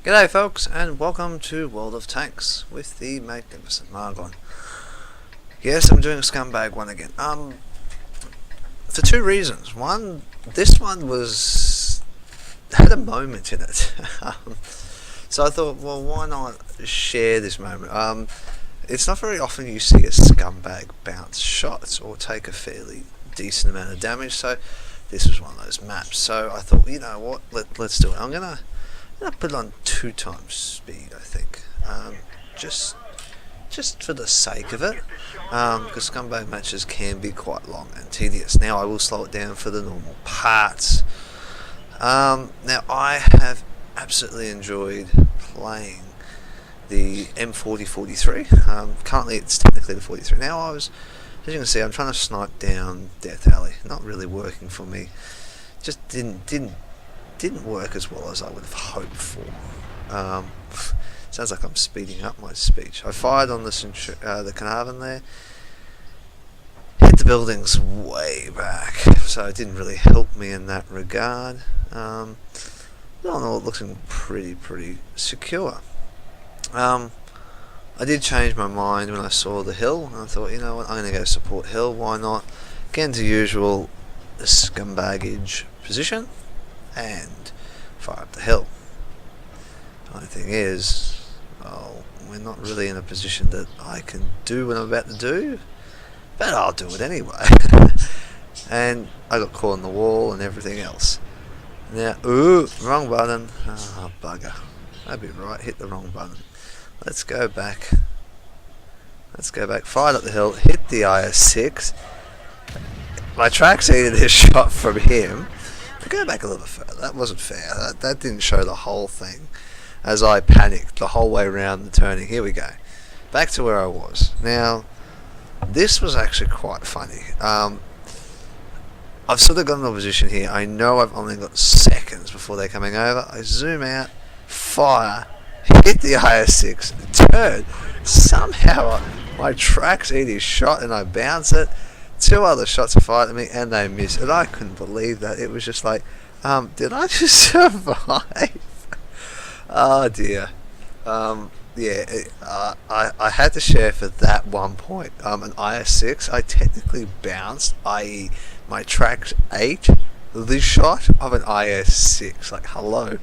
G'day folks, and welcome to World of Tanks with the magnificent Margon. Yes, I'm doing a scumbag one again. For two reasons. One, this one had a moment in it. So I thought, well, why not share this moment? It's not very often you see a scumbag bounce shots or take a fairly decent amount of damage, so this was one of those maps. So I thought, you know what, let's do it. I'm gonna put it on 2 times speed, I think, just for the sake of it, because scumbag matches can be quite long and tedious. Now I will slow it down for the normal parts. Now I have absolutely enjoyed playing the M40 43. Currently it's technically the 43. Now as you can see, I'm trying to snipe down Death Alley. Not really working for me. Just didn't work as well as I would have hoped for. Sounds like I'm speeding up my speech. I fired on the Carnarvon there, hit the buildings way back, so it didn't really help me in that regard. All in all, it looking pretty secure. I did change my mind when I saw the hill, and I thought, you know what, I'm going to go support hill, why not? Get into usual scumbagage position and fire up the hill. The only thing is, well, we're not really in a position that I can do what I'm about to do, but I'll do it anyway. And I got caught on the wall and everything else. Now, wrong button. Oh, bugger. That'd be right, hit the wrong button. Let's go back, fired up the hill, hit the IS-6. My track seeded this shot from him. Go back a little bit further. That wasn't fair. That didn't show the whole thing, as I panicked the whole way around the turning. Here we go. Back to where I was. Now, this was actually quite funny. I've sort of got in a position here. I know I've only got seconds before they're coming over. I zoom out, fire, hit the IS-6, turn. Somehow my track's eat his shot and I bounce it. 2 other shots are fired at me and they miss, and I couldn't believe that. It was just like, did I just survive? Oh dear. I had to share for that one point. An IS-6, I technically bounced, i.e. my tracks ate the shot of an IS-6. Like, hello.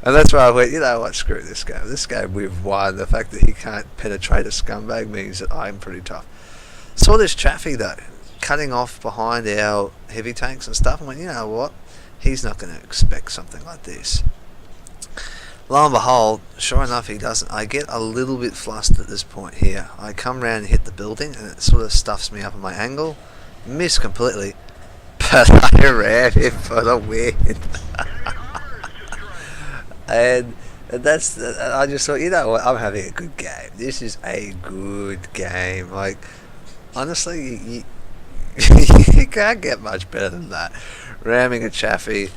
And that's where I went, you know what, screw this game. This game we've won. The fact that he can't penetrate a scumbag means that I'm pretty tough. Saw this Chaffee though, cutting off behind our heavy tanks and stuff, and went, you know what, he's not going to expect something like this. Lo and behold, sure enough he doesn't. I get a little bit flustered at this point here. I come round and hit the building and it sort of stuffs me up on my angle. Miss completely, but I ran him for the win. and I just thought, you know what, I'm having a good game. This is a good game. Like, honestly, you can't get much better than that. Ramming a Chaffee,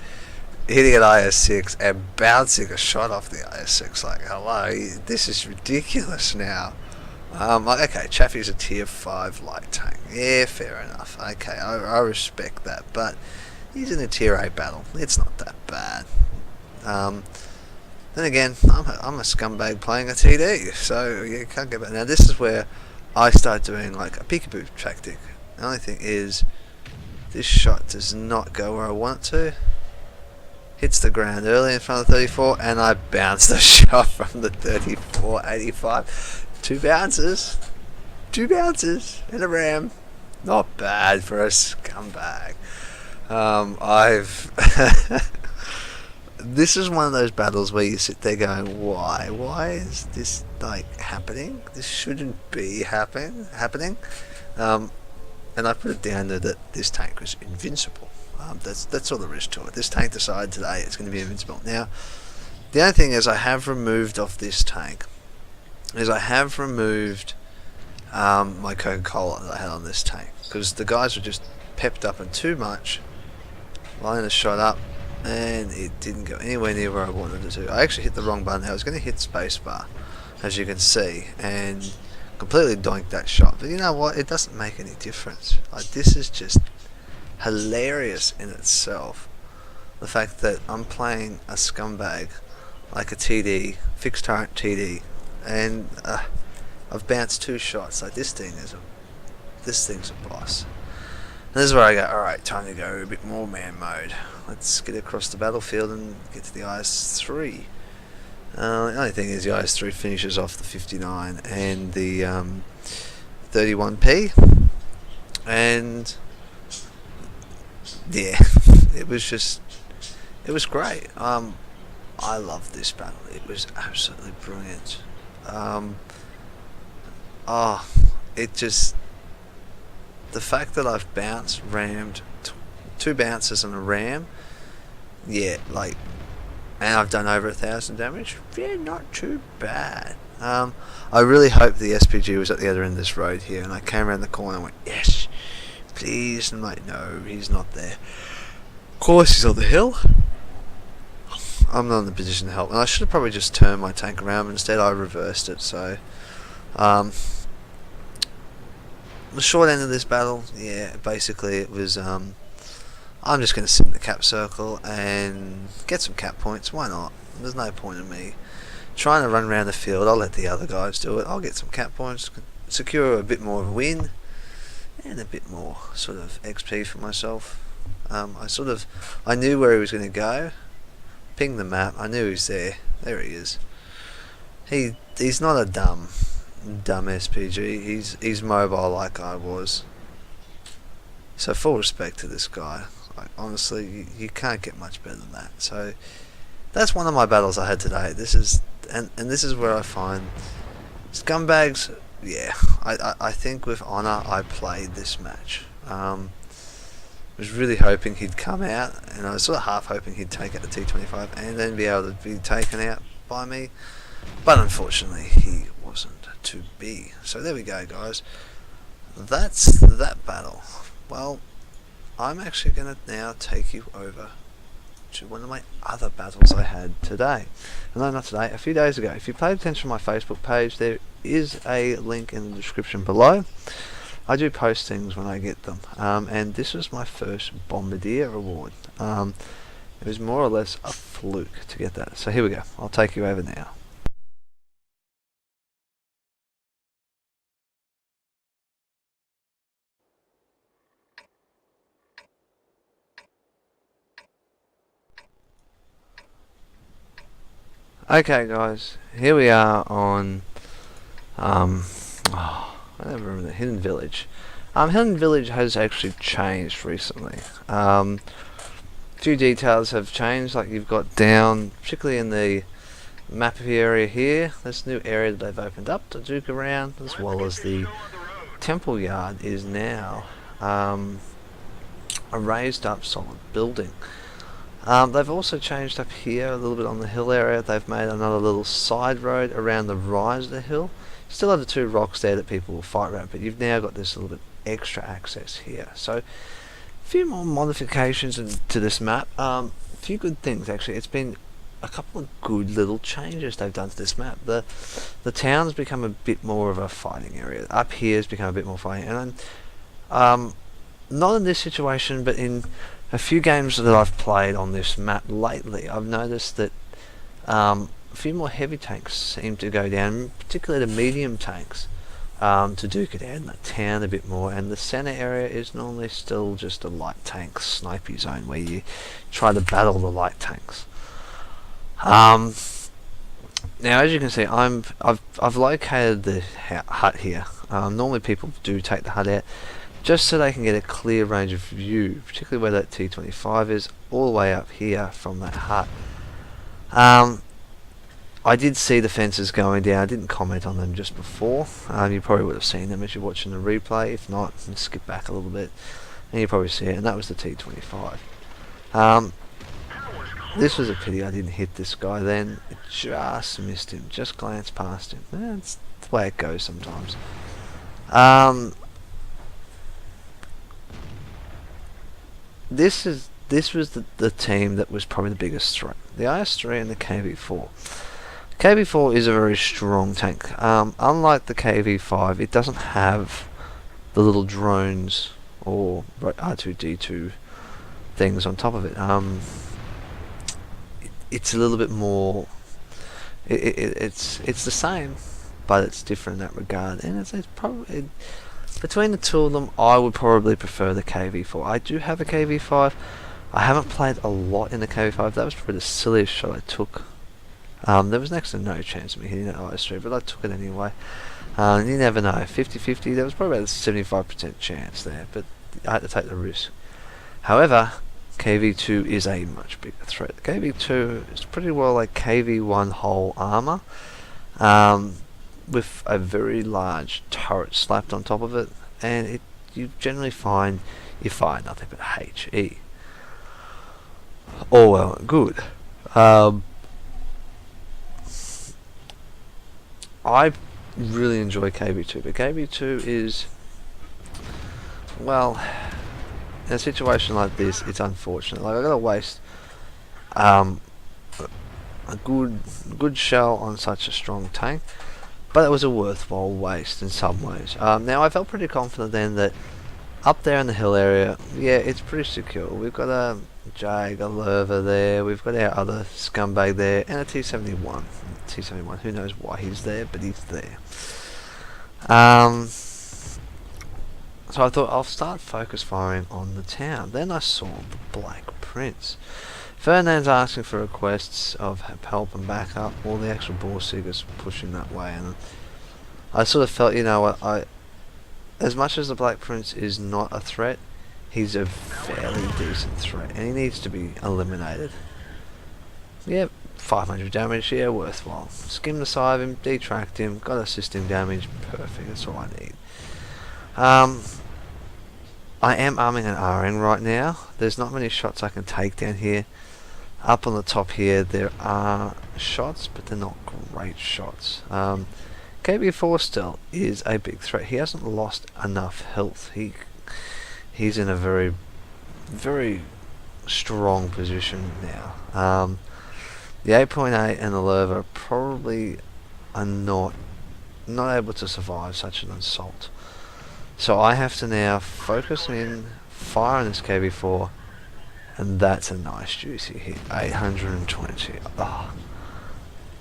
hitting an IS-6 and bouncing a shot off the IS-6. Like, hello, this is ridiculous now. Okay, Chaffee's a tier 5 light tank. Yeah, fair enough. Okay, I respect that. But he's in a tier 8 battle. It's not that bad. Then again, I'm a scumbag playing a TD, so you can't get better. Now, this is where I start doing like a peekaboo tactic. The only thing is, this shot does not go where I want it to. Hits the ground early in front of the 34, and I bounce the shot from the 34, 85. 2 bounces, and a ram. Not bad for a scumbag. This is one of those battles where you sit there going, why? Why is this like happening? This shouldn't be happening. And I put it down to that this tank was invincible. That's all there is to it. This tank decided today it's going to be invincible. Now, the only thing is I have removed off this tank is I have removed my Coca-Cola that I had on this tank, because the guys were just pepped up and too much, lining the shot up, and it didn't go anywhere near where I wanted it to. I actually hit the wrong button. I was going to hit spacebar, as you can see, and completely doinked that shot. But you know what? It doesn't make any difference. Like, this is just hilarious in itself. the fact that I'm playing a scumbag like a TD, fixed turret TD, and I've bounced 2 shots. Like this thing's a boss. And this is where I go, alright, time to go a bit more man mode. Let's get across the battlefield and get to the IS-3. The only thing is the IS-3 finishes off the 59 and the 31P, and yeah, it was great. I loved this battle. It was absolutely brilliant. The fact that I've rammed 2 bounces and a ram, yeah, like, and I've done over 1,000 damage. Yeah, not too bad. I really hoped the SPG was at the other end of this road here, and I came around the corner and went, yes, please. And I'm like, no, he's not there. Of course, he's on the hill. I'm not in the position to help, and I should have probably just turned my tank around, but instead I reversed it. So, the short end of this battle, yeah, basically it was, I'm just going to sit in the cap circle and get some cap points. Why not? There's no point in me trying to run around the field. I'll let the other guys do it. I'll get some cap points, secure a bit more of a win, and a bit more sort of XP for myself. I knew where he was going to go. Ping the map. I knew he was there. There he is. He's not a dumb SPG. He's mobile like I was. So full respect to this guy. Like, honestly, you can't get much better than that. So that's one of my battles I had today. This is where I find scumbags. Yeah, I think with honour I played this match. Was really hoping he'd come out, and I was sort of half hoping he'd take out the T25 and then be able to be taken out by me, but unfortunately he wasn't to be. So there we go, guys. That's that battle. Well, I'm actually going to now take you over to one of my other battles I had today. No, not today, a few days ago. If you paid attention to my Facebook page, there is a link in the description below. I do post things when I get them, and this was my first Bombardier award. It was more or less a fluke to get that. So here we go. I'll take you over now. Okay, guys, here we are on I never remember the Hidden Village. Hidden Village has actually changed recently. Few details have changed, like you've got down, particularly in the map area here, this new area that they've opened up to duke around, as well as the temple yard is now a raised up solid building. They've also changed up here a little bit on the hill area. They've made another little side road around the rise of the hill. Still have the 2 rocks there that people will fight around, but you've now got this little bit extra access here. So a few more modifications to this map. A few good things actually. It's been a couple of good little changes they've done to this map. The town's become a bit more of a fighting area. Up here has become a bit more fighting, and not in this situation, but in a few games that I've played on this map lately, I've noticed that a few more heavy tanks seem to go down, particularly the medium tanks, to duke it out in the town a bit more, and the centre area is normally still just a light tank snipey zone where you try to battle the light tanks. Now, as you can see, I've located the hut here. Normally people do take the hut out just so they can get a clear range of view, particularly where that T25 is, all the way up here from that hut. I did see the fences going down. I didn't comment on them just before. You probably would have seen them as you're watching the replay. If not, skip back a little bit and you probably see it, and that was the T25. This was a pity I didn't hit this guy then. It just missed him, just glanced past him. That's the way it goes sometimes. This was the team that was probably the biggest threat. The IS-3 and the KV-4. KV-4 is a very strong tank. Unlike the KV-5, it doesn't have the little drones or R2-D2 things on top of it. it's a little bit more. It's the same, but it's different in that regard. And it's probably between the two of them, I would probably prefer the KV4. I do have a KV5. I haven't played a lot in the KV5. That was probably the silliest shot I took. There was next to no chance of me hitting that IS3, but I took it anyway. You never know, 50-50, there was probably about a 75% chance there, but I had to take the risk. However, KV2 is a much bigger threat. The KV2 is pretty well like KV1 whole armour, with a very large turret slapped on top of it, and you generally find you fire nothing but HE. All well and good. I really enjoy KV2, but KV2 is, well, in a situation like this, it's unfortunate. Like, I gotta waste a good shell on such a strong tank, but it was a worthwhile waste in some ways. Now, I felt pretty confident then that up there in the hill area, yeah, it's pretty secure. We've got a Jag, a Lerva there, we've got our other scumbag there, and a T-71. T-71, who knows why he's there, but he's there. So I thought I'll start focus firing on the town. Then I saw the Black Prince. Ferdinand's asking for requests of help and backup, all the actual ball seekers pushing that way, and I sort of felt, you know what, as much as the Black Prince is not a threat, he's a fairly decent threat, and he needs to be eliminated. Yep, 500 damage, yeah, worthwhile. Skim the side of him, detract him, got a system damage, perfect, that's all I need. I am arming an RN right now. There's not many shots I can take down here. Up on the top here there are shots, but they're not great shots. KB4 still is a big threat. He hasn't lost enough health. He's in a very, very strong position now. The 8.8 and the Lerva probably are not able to survive such an assault. So I have to now focus in, fire on this KB4, and that's a nice juicy hit. 820. Oh.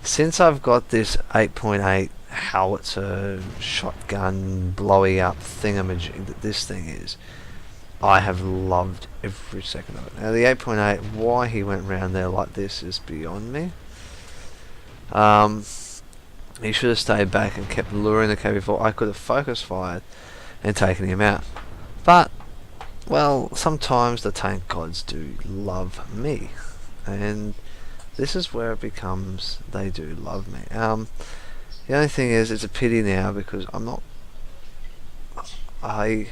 Since I've got this 8.8 howitzer shotgun blowy up thingamajig that this thing is, I have loved every second of it. Now the 8.8, why he went round there like this is beyond me. He should have stayed back and kept luring the KB4. I could have focus fired and taken him out. But, well, sometimes the tank gods do love me. And this is where it becomes they do love me. The only thing is, it's a pity now because I'm not... I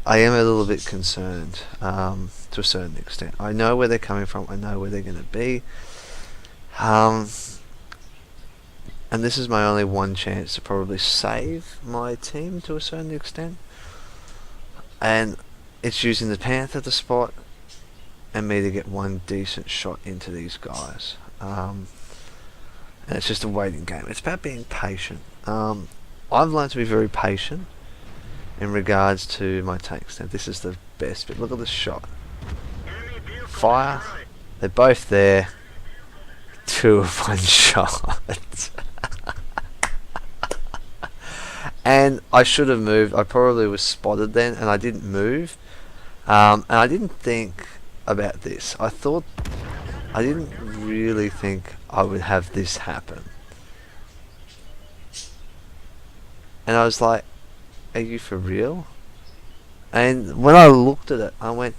am a little bit concerned to a certain extent. I know where they're coming from. I know where they're going to be. And this is my only one chance to probably save my team to a certain extent. And it's using the Panther to spot and me to get one decent shot into these guys. And it's just a waiting game. It's about being patient. I've learned to be very patient in regards to my tanks. Now this is the best bit. Look at this shot. Fire. They're both there. 2 of 1 shot. And I should have moved. I probably was spotted then, and I didn't move. And I didn't think about this. I didn't really think I would have this happen. And I was like, are you for real? And when I looked at it, I went,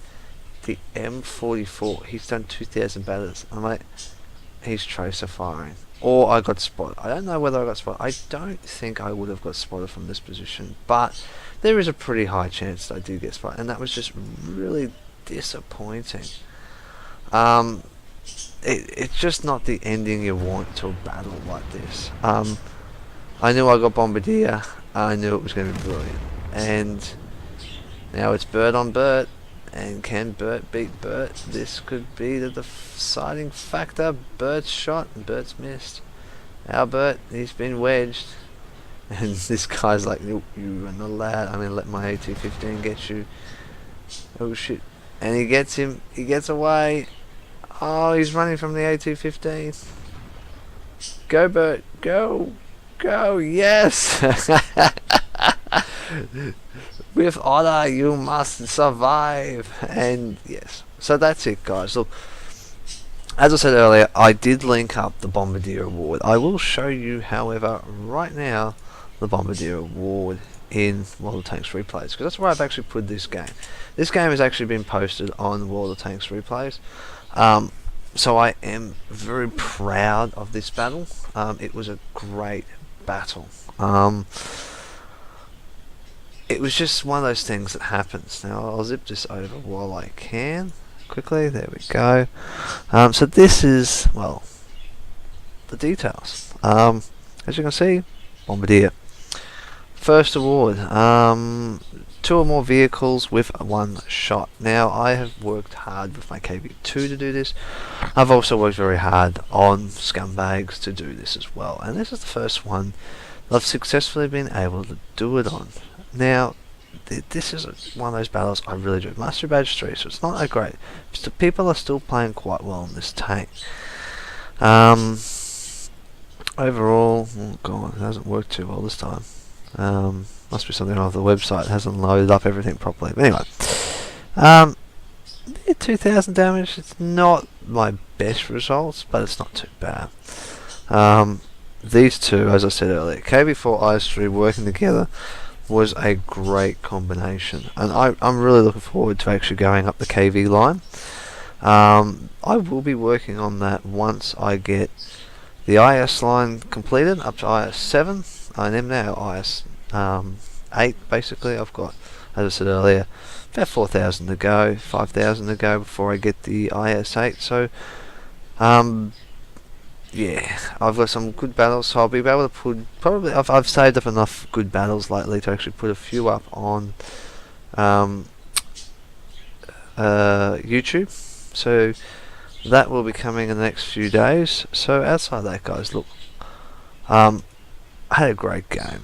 the M44, he's done 2,000 batters. I'm like, he's tracer firing. Or I got spotted. I don't know whether I got spotted. I don't think I would have got spotted from this position, but there is a pretty high chance that I did get spotted, and that was just really disappointing. It's just not the ending you want to a battle like this. I knew I got Bombardier. I knew it was going to be brilliant. And now it's Bert on Bert. And can Bert beat Bert? This could be the deciding factor. Bert's shot and Bert's missed. Our Bert, he's been wedged. And this guy's like, you are not allowed. I'm going to let my AT-15 get you. Oh shit. And he gets him. He gets away. Oh, he's running from the A215. Go, Bert. Go. Go. Yes. With honor, you must survive. And yes. So that's it, guys. Look, as I said earlier, I did link up the Bombardier Award. I will show you, however, right now, the Bombardier Award in World of Tanks Replays, because that's where I've actually put this game. This game has actually been posted on World of Tanks Replays. So I am very proud of this battle. It was a great battle. It was just one of those things that happens. Now I'll zip this over while I can. Quickly, there we go. So this is, well, the details. As you can see, Bombardier. First award, 2 or more vehicles with 1 shot. Now I have worked hard with my KV2 to do this. I've also worked very hard on Scumbags to do this as well. And this is the first one that I've successfully been able to do it on. Now, this is one of those battles I really do. Mastery Badge 3, so it's not that great. So people are still playing quite well in this tank. Overall, oh god, it hasn't worked too well this time. Must be something off the website. It hasn't loaded up everything properly. But anyway, 2,000 damage. It's not my best results, but it's not too bad. These two, as I said earlier, KV4 IS3 working together was a great combination, and I'm really looking forward to actually going up the KV line. I will be working on that once I get the IS line completed up to IS7. I am now IS8 basically. I've got, as I said earlier, about 4,000 to go, 5,000 to go before I get the IS8. So yeah, I've got some good battles, so I'll be able to put, probably, I've saved up enough good battles lately to actually put a few up on YouTube. So that will be coming in the next few days. So outside of that, guys, look, I had a great game.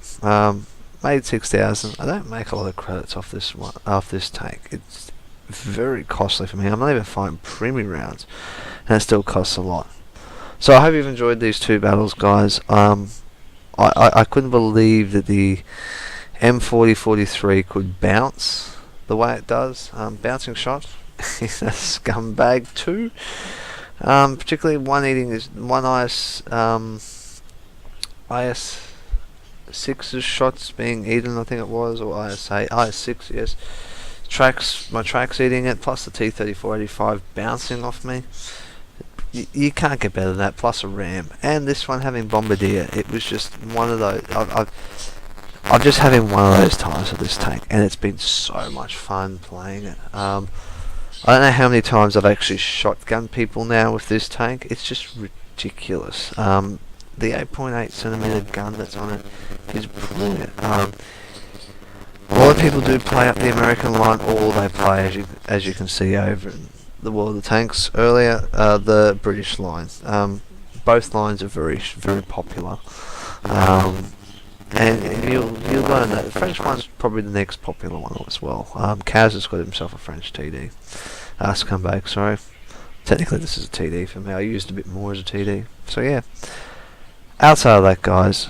Made 6,000. I don't make a lot of credits off this one, off this tank. It's very costly for me. I'm not even fighting premium rounds, and it still costs a lot. So I hope you've enjoyed these 2 battles, guys. I couldn't believe that the M40 43 could bounce the way it does. Bouncing shot is a scumbag too. Particularly one IS6's shots being eaten, I think it was, or IS8, IS6, yes. My tracks eating it, plus the T-34-85 bouncing off me. You can't get better than that, plus a ram. And this one having Bombardier, it was just one of those, I'm just having one of those times with this tank, and it's been so much fun playing it. I don't know how many times I've actually shotgun people now with this tank. It's just ridiculous. The 8.8cm gun that's on it is brilliant. A lot of people do play up the American line, or they play, as you can see over in the World of Tanks earlier, the British line. Both lines are very popular, and you'll learn that the French one's probably the next popular one as well. Kaz has got himself a French TD, scumbag. Sorry, technically this is a TD for me. I used a bit more as a TD. So yeah. Outside of that, guys,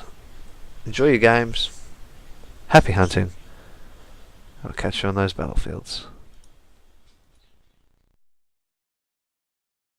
enjoy your games. Happy hunting. I'll catch you on those battlefields.